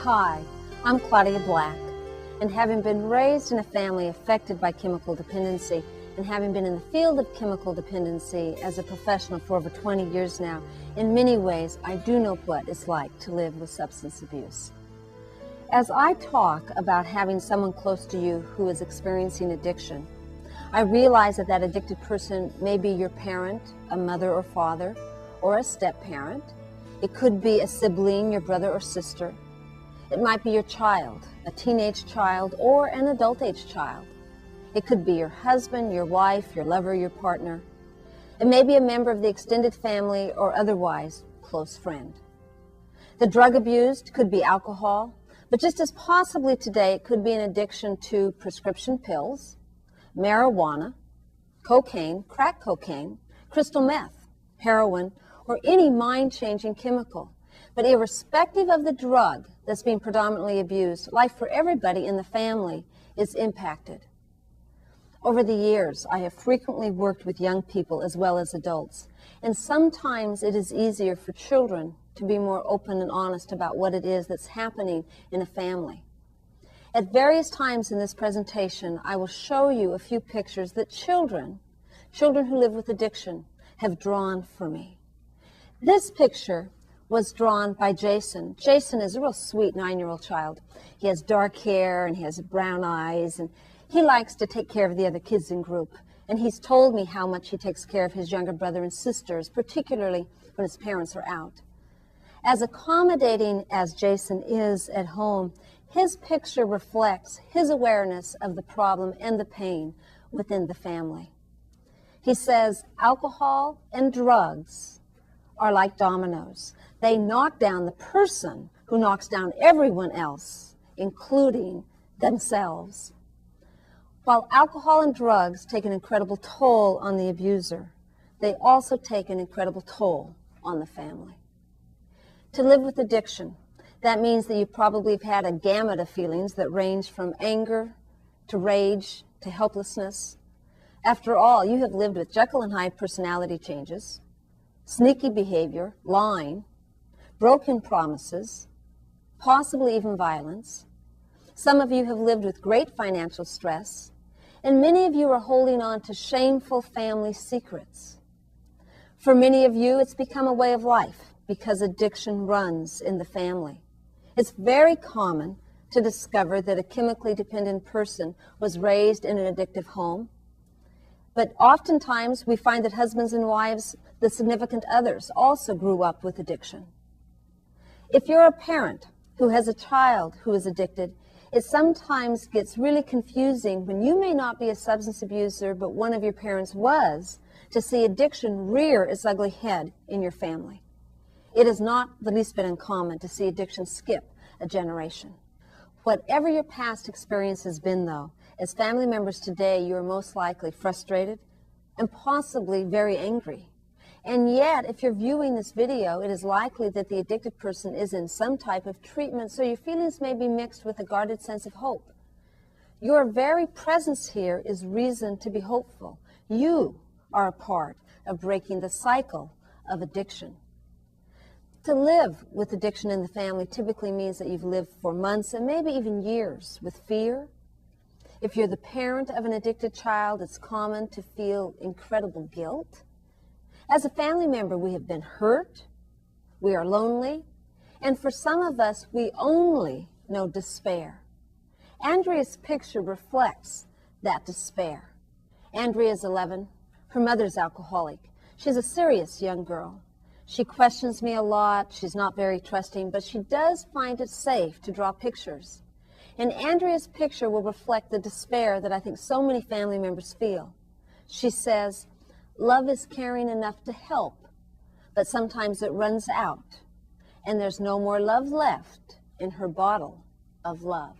Hi, I'm Claudia Black, and having been raised in a family affected by chemical dependency, and having been in the field of chemical dependency as a professional for over 20 years now, in many ways I do know what it's like to live with substance abuse. As I talk about having someone close to you who is experiencing addiction, I realize that that addicted person may be your parent, a mother or father, or a step-parent. It could be a sibling, your brother or sister. It might be your child, a teenage child, or an adult-age child. It could be your husband, your wife, your lover, your partner. It may be a member of the extended family or otherwise close friend. The drug abused could be alcohol, but just as possibly today it could be an addiction to prescription pills, marijuana, cocaine, crack cocaine, crystal meth, heroin, or any mind-changing chemical. But irrespective of the drug that's being predominantly abused, life for everybody in the family is impacted. Over the years, I have frequently worked with young people as well as adults, and sometimes it is easier for children to be more open and honest about what it is that's happening in a family. At various times in this presentation, I will show you a few pictures that children who live with addiction have drawn for me. This picture was drawn by Jason. Jason is a real sweet 9-year-old child. He has dark hair and he has brown eyes, and he likes to take care of the other kids in group. And he's told me how much he takes care of his younger brother and sisters, particularly when his parents are out. As accommodating as Jason is at home, his picture reflects his awareness of the problem and the pain within the family. He says, alcohol and drugs are like dominoes. They knock down the person who knocks down everyone else, including themselves. While alcohol and drugs take an incredible toll on the abuser, they also take an incredible toll on the family. To live with addiction, that means that you probably have had a gamut of feelings that range from anger to rage to helplessness. After all, you have lived with Jekyll and Hyde personality changes, sneaky behavior, lying, broken promises, possibly even violence. Some of you have lived with great financial stress, and many of you are holding on to shameful family secrets. For many of you, it's become a way of life because addiction runs in the family. It's very common to discover that a chemically dependent person was raised in an addictive home, but oftentimes we find that husbands and wives, the significant others, also grew up with addiction. If you're a parent who has a child who is addicted, it sometimes gets really confusing when you may not be a substance abuser, but one of your parents was, to see addiction rear its ugly head in your family. It is not the least bit uncommon to see addiction skip a generation. Whatever your past experience has been, though, as family members today, you are most likely frustrated and possibly very angry. And yet, if you're viewing this video, it is likely that the addicted person is in some type of treatment, so your feelings may be mixed with a guarded sense of hope. Your very presence here is reason to be hopeful. You are a part of breaking the cycle of addiction. To live with addiction in the family typically means that you've lived for months and maybe even years with fear. If you're the parent of an addicted child, it's common to feel incredible guilt. As a family member, we have been hurt, we are lonely, and for some of us, we only know despair. Andrea's picture reflects that despair. Andrea is 11. Her mother's alcoholic. She's a serious young girl. She questions me a lot. She's not very trusting, but she does find it safe to draw pictures. And Andrea's picture will reflect the despair that I think so many family members feel. She says, love is caring enough to help, but sometimes it runs out, and there's no more love left in her bottle of love.